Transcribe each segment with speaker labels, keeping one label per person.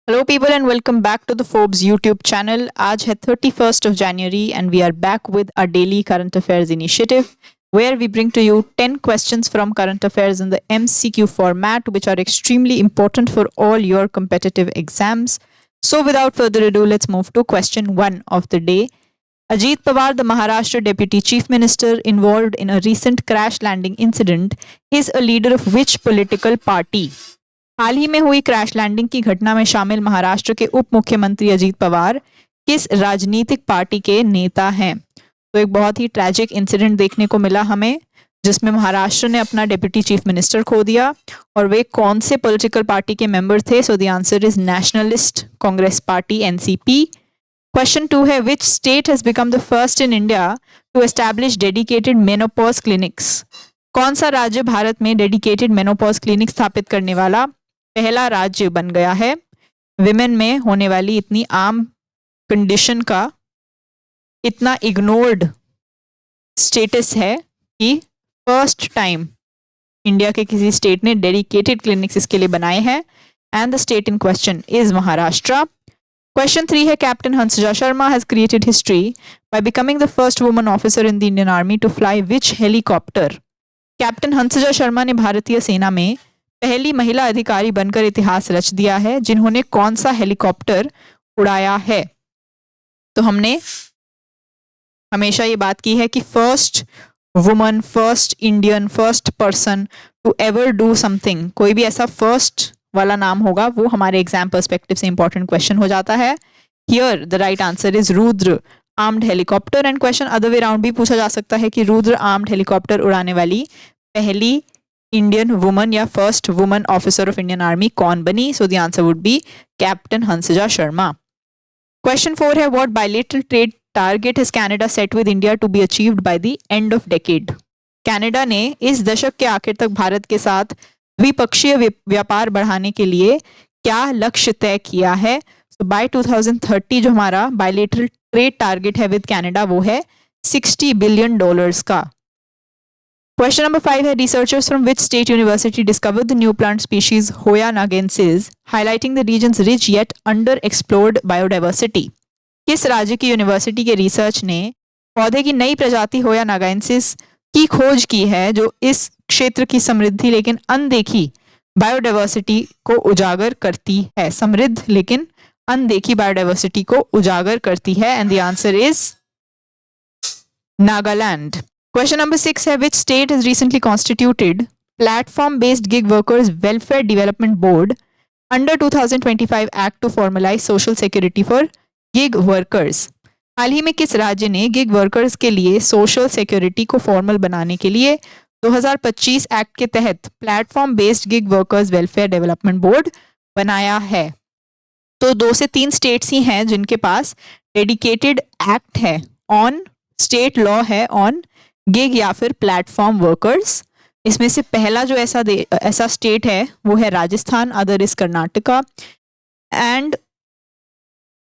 Speaker 1: Hello people and welcome back to the Forbes YouTube channel. आज है 31st of January and we are back with our daily current affairs initiative where we bring to you 10 questions from current affairs in the MCQ format which are extremely important for all your competitive exams. So without further ado, let's move to question 1 of the day. Ajit Pawar, the Maharashtra Deputy Chief Minister involved in a recent crash landing incident, is a leader of which political party? हाल ही में हुई crash landing की घटना में शामिल महाराष्ट्र के उप मुख्यमंत्री अजीत पवार किस राजनीतिक पार्टी के नेता हैं? तो एक बहुत ही ट्रैजिक इंसिडेंट देखने को मिला हमें जिसमें महाराष्ट्र ने अपना डिप्टी चीफ मिनिस्टर खो दिया और वे कौन से पॉलिटिकल पार्टी के मेंबर थे? So the answer is Nationalist Congress Party NCP. Question 2 है which state has become the first in India to establish dedicated menopause clinics? कौन सा राज्य भारत में डेडिकेटेड मेनोपॉज क्लिनिक स्थापित करने वाला पहला राज्य बन गया है? विमेन में होने वाली इतनी आम कंडीशन का इतना इग्नोर्ड स्टेटस है कि फर्स्ट टाइम इंडिया के किसी स्टेट ने डेडिकेटेड क्लिनिक्स इसके लिए बनाए हैं and the state in question is Maharashtra. Question 3 है captain Hansja Sharma has created history by becoming the first woman officer in the Indian army to fly which helicopter? Captain Hansja Sharma ने भारतीय सेना में पहली महिला अधिकारी बनकर इतिहास रच दिया है जिन्होंने कौन सा हेलीकॉप्टर उड़ाया है? तो हमने हमेशा ये बात की है कि first woman, first Indian, first person to ever do something, कोई भी ऐसा फर्स्ट वाला नाम होगा वो हमारे एग्जाम पर्सपेक्टिव से इंपॉर्टेंट क्वेश्चन हो जाता है। Here the right answer is Rudra armed helicopter. And question other way round भी पूछा जा सकता है कि रुद्र आर्म्ड हेलीकॉप्टर उड़ाने वाली पहली इंडियन वुमन या first woman officer of Indian army कौन बनी? So the answer would be captain Hansja Sharma. Question 4 है what bilateral trade target has Canada set with India to be achieved by the end of decade? Canada ने इस दशक के आखिर तक भारत के साथ द्विपक्षीय व्यापार बढ़ाने के लिए क्या लक्ष्य तय किया है? सो बाय 2030 जो हमारा बायलैटरल ट्रेड टारगेट है विद कनाडा वो है $60 बिलियन का। Question number 5 है researchers from which state university discovered the new plant species Hoya nagensis, highlighting the region's rich yet underexplored biodiversity? किस राज्य की यूनिवर्सिटी के रिसर्च ने पौधे की नई प्रजाति होया नागेंसिस की खोज की है जो इस क्षेत्र की समृद्धि लेकिन अनदेखी बायोडाइवर्सिटी को उजागर करती है? समृद्ध लेकिन अनदेखी बायोडाइवर्सिटी को उजागर करती है and the answer is Nagaland. Question number 6 है which state has recently constituted platform-based gig workers welfare development board under 2025 act to formalize social security for gig workers? हाल ही में किस राज्य ने गिग वर्कर्स के लिए सोशल सिक्योरिटी को फॉर्मल बनाने के लिए 2025 एक्ट के तहत platform based gig workers welfare development board बनाया है? तो 2 से 3 स्टेट्स ही हैं जिनके पास डेडिकेटेड एक्ट है ऑन स्टेट लॉ है ऑन गिग या फिर प्लेटफॉर्म वर्कर्स। इसमें से पहला जो ऐसा स्टेट है वो है Rajasthan, other is Karnataka. And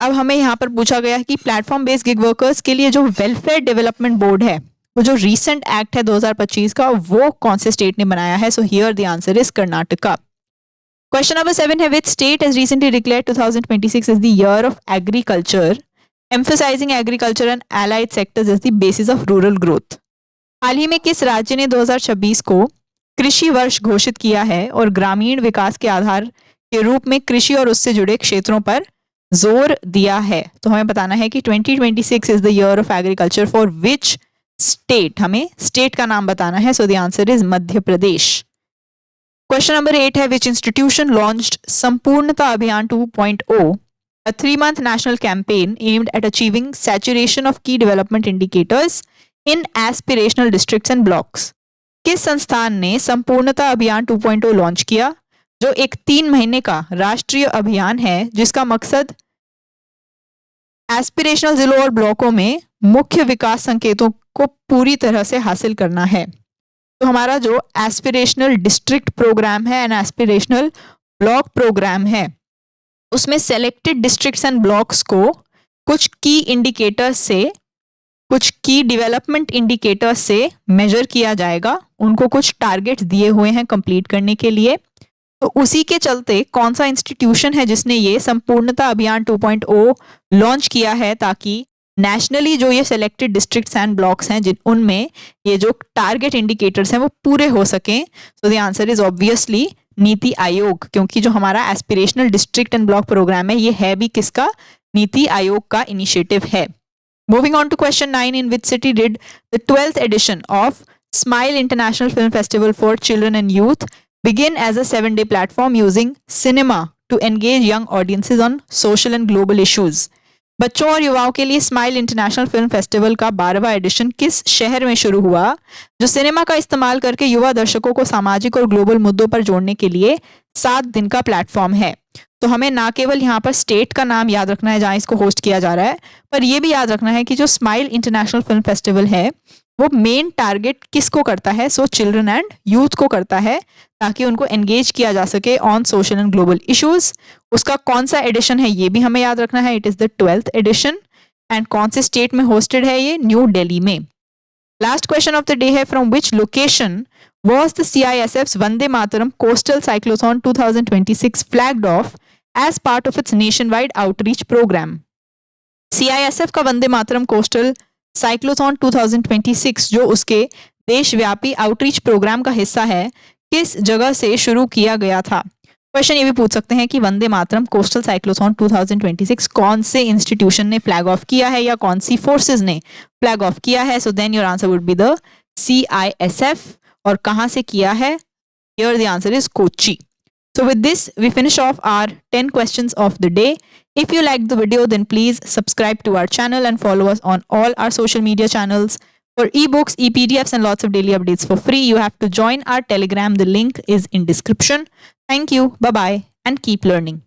Speaker 1: अब हमें यहाँ पर पूछा गया है कि प्लेटफॉर्म बेस्ड गिग वर्कर्स के लिए जो वेलफेयर डेवलपमेंट बोर्ड है वो जो रीसेंट एक्ट है 2025 का वो कौन से स्टेट ने बनाया है? So here the answer is Karnataka. Question number 7 है which state has recently declared 2026 as the year of agriculture, emphasising agriculture and allied sectors as the basis of rural growth? हाल ही में किस राज्य ने 2026 को कृषि वर्ष घोषित किया है और ग्रामीण विकास के आधार के रूप में कृषि और उससे जुड़े क्षेत्रों पर जोर दिया है? तो हमें बताना है कि 2026 is the year of agriculture for which state? हमें स्टेट का नाम बताना है। सो the answer is Madhya Pradesh. Question number 8 है विच इंस्टीट्यूशन लॉन्च्ड संपूर्णता अभियान 2.0, a 3-month national campaign aimed at achieving saturation of key development indicators in aspirational districts and blocks? किस संस्थान ने संपूर्णता अभियान 2.0 लॉन्च किया जो एक 3 महीने का राष्ट्रीय अभियान है जिसका मकसद एस्पिरेशनल जिलों और ब्लॉकों में मुख्य विकास संकेतों को पूरी तरह से हासिल करना है? तो हमारा जो एस्पिरेशनल डिस्ट्रिक्ट प्रोग्राम है एंड एस्पिरेशनल ब्लॉक प्रोग्राम है उसमें सेलेक्टेड डिस्ट्रिक्ट्स एंड ब्लॉक्स को कुछ की इंडिकेटर्स से, कुछ की डेवलपमेंट इंडिकेटर्स से मेजर किया जाएगा। उनको कुछ टारगेट्स दिए हुए हैं कंप्लीट करने के लिए तो उसी के चलते कौन सा इंस्टीट्यूशन है जिसने ये संपूर्णता अभियान 2.0 लॉन्च किया है, ताकि नेशनली जो ये सिलेक्टेड डिस्ट्रिक्ट्स एंड ब्लॉक्स हैं जिन उनमें ये जो टारगेट इंडिकेटर्स हैं वो पूरे हो सकें. So the answer is obviously NITI Aayog, क्योंकि जो हमारा aspirational district and block programme है ये है भी किसका, नीति आयोग का इनिशिएटिव है. Moving on to question 9, in which city did the 12th edition of Smile International Film Festival for Children and Youth begin as a 7-day platform using cinema to engage young audiences on social and global issues? बच्चों और युवाओं के लिए smile international film festival का 12वां addition किस शहर में शुरू हुआ, जो सिनेमा का इस्तेमाल करके युवा दर्शकों को सामाजिक और ग्लोबल मुद्दों पर जोड़ने के लिए 7 दिन का प्लेटफॉर्म है. तो हमें ना केवल यहाँ पर स्टेट का नाम याद रखना है जहाँ इसको होस्ट किया जा रहा है, पर यह भी याद रखना है कि जो स्माइल इंटरनेशनल फिल्म फेस्टिवल है वो मेन टारगेट किसको करता है, सो चिल्ड्रन एंड यूथ को करता है, ताकि उनको एंगेज किया जा सके on social and global issues. उसका कौन सा एडिशन है ये भी हमें याद रखना है, it is the 12th edition. And कौन से स्टेट में होस्टेड है ये, न्यू दिल्ली में. Last question of the day है, from which location was the CISF's Vande Mataram Coastal Cyclothon 2026 flagged off as part of its nationwide outreach program? CISF का Vande Mataram coastal cyclothon 2026 जो उसके देशव्यापी आउटरीच प्रोग्राम का हिस्सा है, किस जगह से शुरू किया गया था? क्वेश्चन ये भी पूछ सकते हैं कि वंदे मातरम कोस्टल साइक्लोथॉन 2026 कौन से इंस्टीट्यूशन ने फ्लैग ऑफ किया है या कौन सी फोर्सेस ने फ्लैग ऑफ किया है. So then your answer would be the CISF. और कहां से किया है? Here the answer is Kochi. So with this we finish off our 10 questions of the day. If you liked the video, then please subscribe to our channel and follow us on all our social media channels. For ebooks, ePDFs and lots of daily updates for free, you have to join our Telegram. The link is in description. Thank you. Bye bye and keep learning.